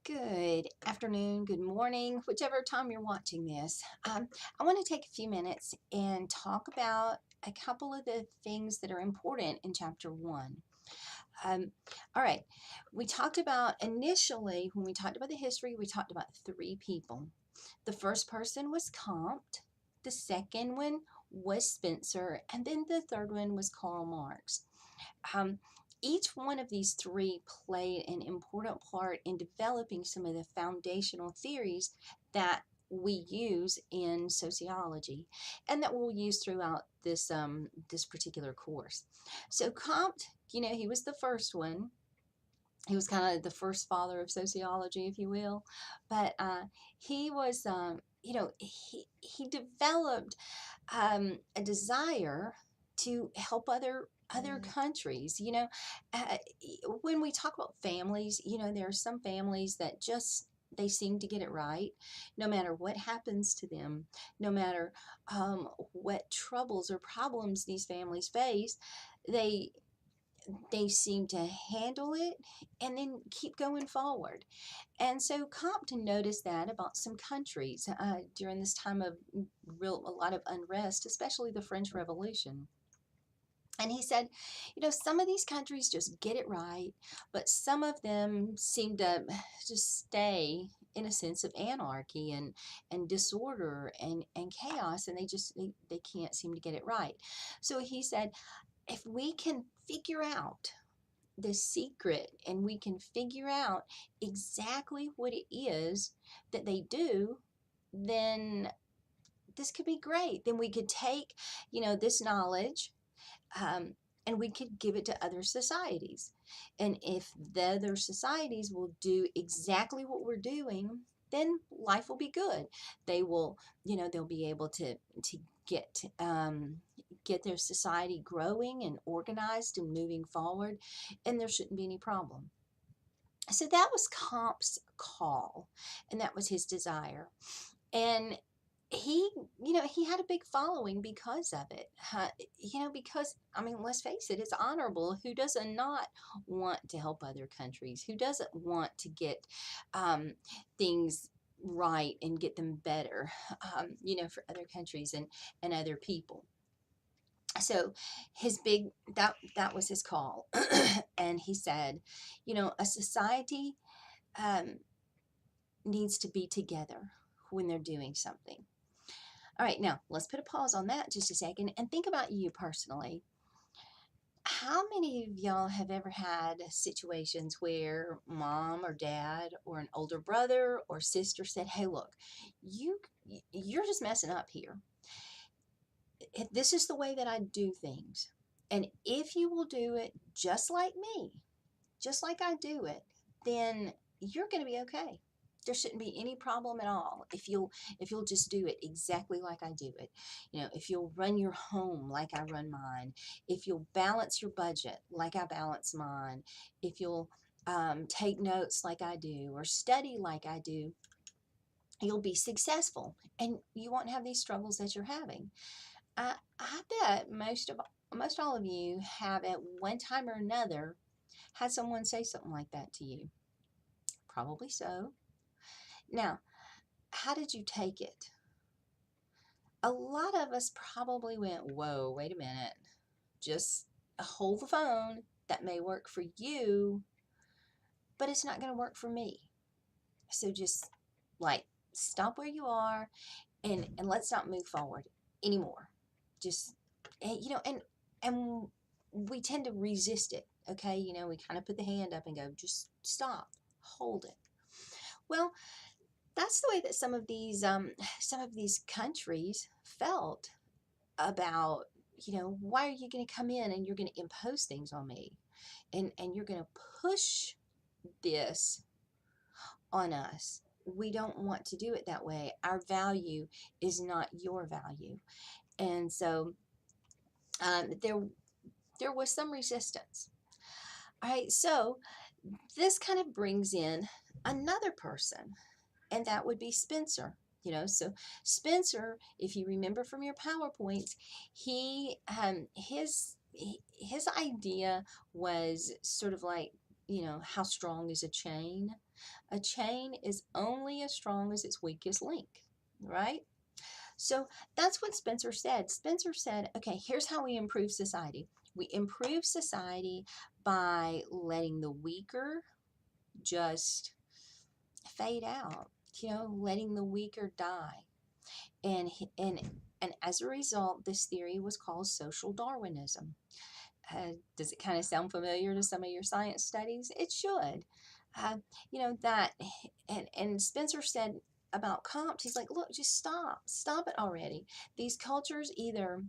Good afternoon, good morning, whichever time you're watching this. I want to take a few minutes and talk about a couple of the things that are important in chapter 1. Um, all right, we talked about initially, when we talked about the history, we talked about three people. The first person was Comte, the second one was Spencer, and then the third one was Karl Marx. Um, each one of these three played an important part in developing some of the foundational theories that we use in sociology and that we'll use throughout this particular course. So Comte, he was the first one. He was kind of the first father of sociology, if you will, but he was, he developed a desire to help other countries. Uh, when we talk about families, there are some families that just they seem to get it right no matter what happens to them, no matter what troubles or problems these families face. They they seem to handle it and then keep going forward. And so Compton noticed that about some countries during this time of a lot of unrest, especially the French Revolution. And he said, some of these countries just get it right, but some of them seem to just stay in a sense of anarchy and disorder and chaos, and they can't seem to get it right. So he said, if we can figure out the secret and we can figure out exactly what it is that they do, then this could be great. Then we could take, this knowledge, um, and we could give it to other societies. And if the other societies will do exactly what we're doing, then life will be good. They will, they'll be able to get get their society growing and organized and moving forward, and there shouldn't be any problem. So that was Comp's call, and that was his desire. And he, he had a big following because of it. Because, I mean, let's face it, it's honorable. Who doesn't not want to help other countries? Who doesn't want to get things right and get them better, for other countries and other people? So his big that was his call. And he said, a society um, needs to be together when they're doing something. All right, now let's put a pause on that just a second and think about you personally. How many of y'all have ever had situations where mom or dad or an older brother or sister said, "Hey, look, you you're just messing up here. This is the way that I do things. And if you will do it just like me, just like I do it, then you're going to be okay. There shouldn't be any problem at all if you'll just do it exactly like I do it. If you'll run your home like I run mine, if you'll balance your budget like I balance mine, if you'll take notes like I do or study like I do, you'll be successful and you won't have these struggles that you're having." I bet most all of you have at one time or another had someone say something like that to you. Probably so. Now, how did you take it? A lot of us probably went, "Whoa, wait a minute. Just hold the phone. That may work for you, but it's not going to work for me. So just like stop where you are and let's not move forward anymore." Just and we tend to resist it. Okay, we kind of put the hand up and go, "Just stop, hold it." Well, that's the way that some of these countries felt about, why are you going to come in and you're going to impose things on me, and you're going to push this on us. We don't want to do it that way. Our value is not your value. And so there was some resistance. All right, so this kind of brings in another person, and that would be Spencer. So Spencer, if you remember from your PowerPoints, his idea was sort of like how strong is a chain? A chain is only as strong as its weakest link, right? So that's what Spencer said. Spencer said, okay, here's how we improve society. We improve society by letting the weaker just fade out, letting the weaker die. And and as a result, this theory was called social Darwinism. Does it kind of sound familiar to some of your science studies? It should. Uh, that, and Spencer said about Comte, he's like, look, just stop it already. These cultures either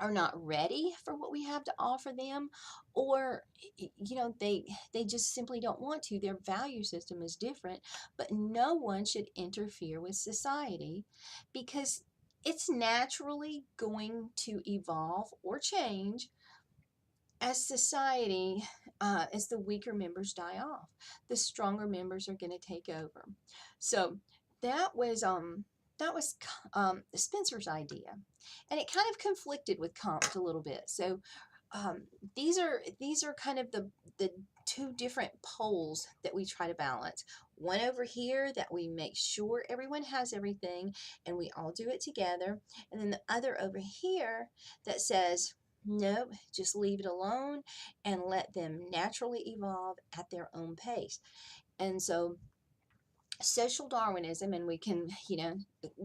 are not ready for what we have to offer them, or they just simply don't want to. Their value system is different, but no one should interfere with society because it's naturally going to evolve or change as society, as the weaker members die off. The stronger members are going to take over. So that was Spencer's idea, and it kind of conflicted with Comte a little bit. So um, these are kind of the two different poles that we try to balance. One over here that we make sure everyone has everything and we all do it together, and then the other over here that says, nope, just leave it alone and let them naturally evolve at their own pace. And so social Darwinism, and we can,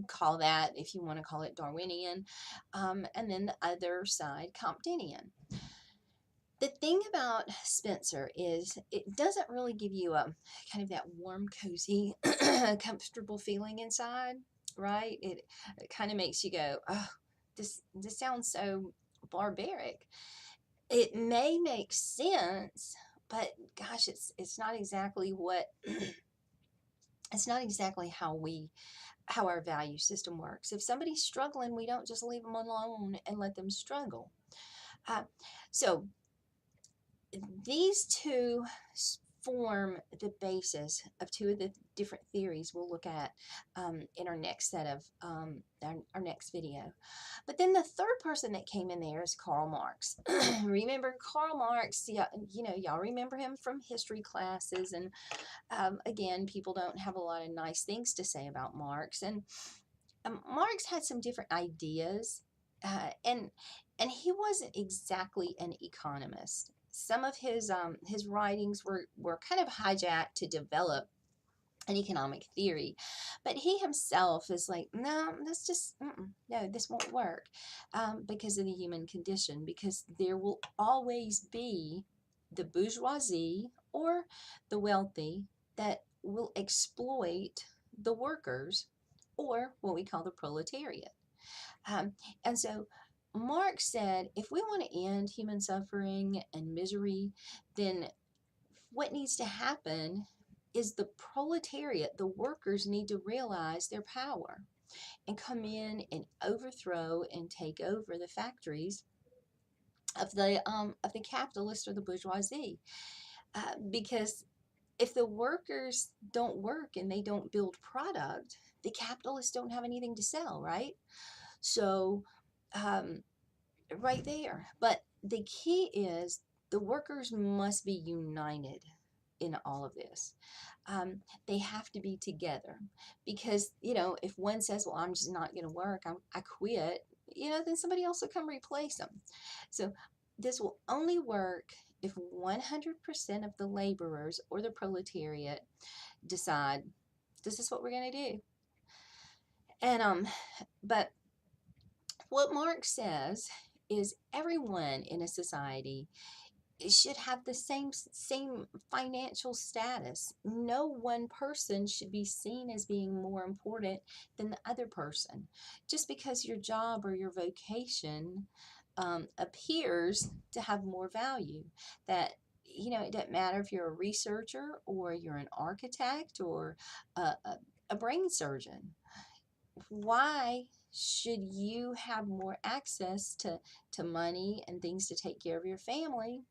call that, if you want to call it, Darwinian, and then the other side, Comtenian. The thing about Spencer is it doesn't really give you a kind of that warm, cozy, comfortable feeling inside, right? It kind of makes you go, oh, this sounds so barbaric. It may make sense, but gosh, it's not exactly what it's not exactly how our value system works. If somebody's struggling, we don't just leave them alone and let them struggle. Uh, so these two form the basis of two of the different theories we'll look at in our next set of our next video. But then the third person that came in there is Karl Marx. Remember Karl Marx? Yeah, y'all remember him from history classes, and again, people don't have a lot of nice things to say about Marx. And Marx had some different ideas, and he wasn't exactly an economist. Some of his writings were kind of hijacked to develop an economic theory, but he himself is like, no, that's just no, this won't work, because of the human condition. Because there will always be the bourgeoisie or the wealthy that will exploit the workers, or what we call the proletariat. And so Marx said, if we want to end human suffering and misery, then what needs to happen is the proletariat, the workers, need to realize their power and come in and overthrow and take over the factories of the capitalists or the bourgeoisie. Because if the workers don't work and they don't build product, the capitalists don't have anything to sell, right? So, right there. But the key is the workers must be united in all of this. They have to be together, because if one says, well, I'm just not going to work, I quit, then somebody else will come replace them. So this will only work if 100% of the laborers or the proletariat decide this is what we're going to do. And but what Marx says is everyone in a society should have the same financial status. No one person should be seen as being more important than the other person. Just because your job or your vocation appears to have more value, that it doesn't matter if you're a researcher or you're an architect or a brain surgeon. Why should you have more access to money and things to take care of your family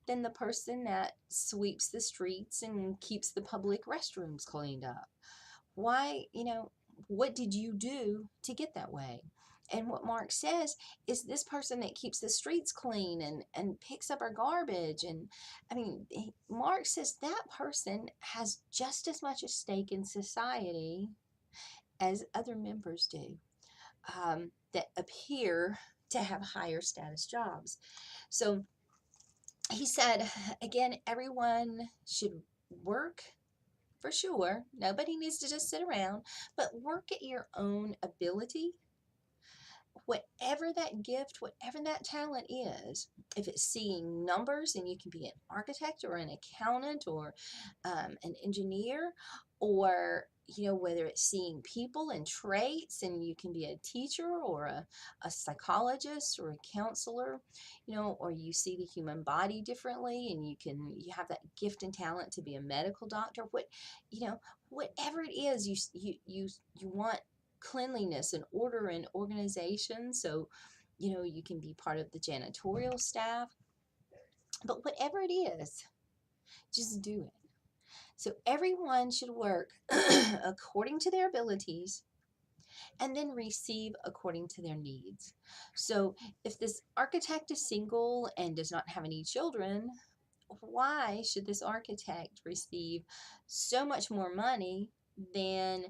than the person that sweeps the streets and keeps the public restrooms cleaned up? Why, what did you do to get that way? And what Marx says is this person that keeps the streets clean and picks up our garbage. And I mean, Marx says that person has just as much a stake in society as other members do, that appear to have higher status jobs. So he said, again, everyone should work for sure. Nobody needs to just sit around, but work at your own ability, whatever that gift, whatever that talent is. If it's seeing numbers and you can be an architect or an accountant or an engineer, or whether it's seeing people and traits and you can be a teacher or a psychologist or a counselor, or you see the human body differently and you have that gift and talent to be a medical doctor. Whatever it is, you want cleanliness and order and organization, so you can be part of the janitorial staff. But whatever it is, just do it. So everyone should work according to their abilities and then receive according to their needs. So if this architect is single and does not have any children, why should this architect receive so much more money than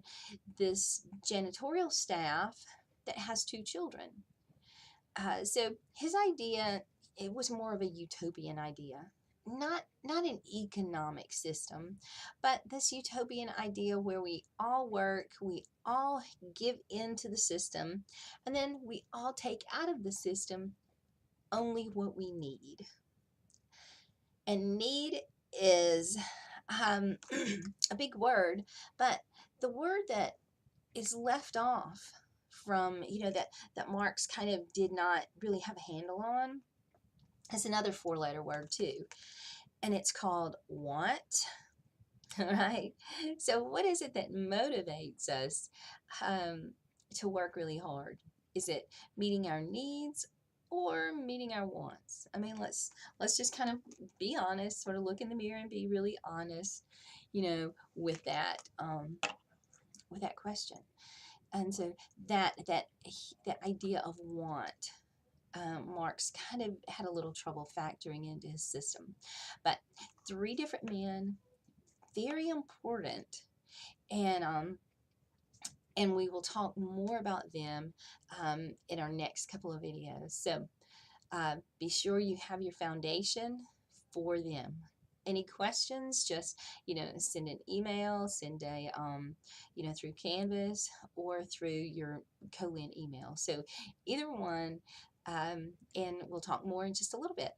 this janitorial staff that has 2 children? So his idea, it was more of a utopian idea, not an economic system, but this utopian idea where we all work, we all give into the system, and then we all take out of the system only what we need. And need is a big word, but the word that is left off from, that Marx kind of did not really have a handle on, is another 4-letter word too, and it's called want. All right. So what is it that motivates us to work really hard? Is it meeting our needs or meeting our wants? I mean, let's just kind of be honest, sort of look in the mirror and be really honest, with that question. And so that idea of want, Marx kind of had a little trouble factoring into his system. But 3 different men, very important, and we will talk more about them in our next couple of videos. So be sure you have your foundation for them. Any questions, just send an email, send a through Canvas or through your Colin email. So either one, and we'll talk more in just a little bit.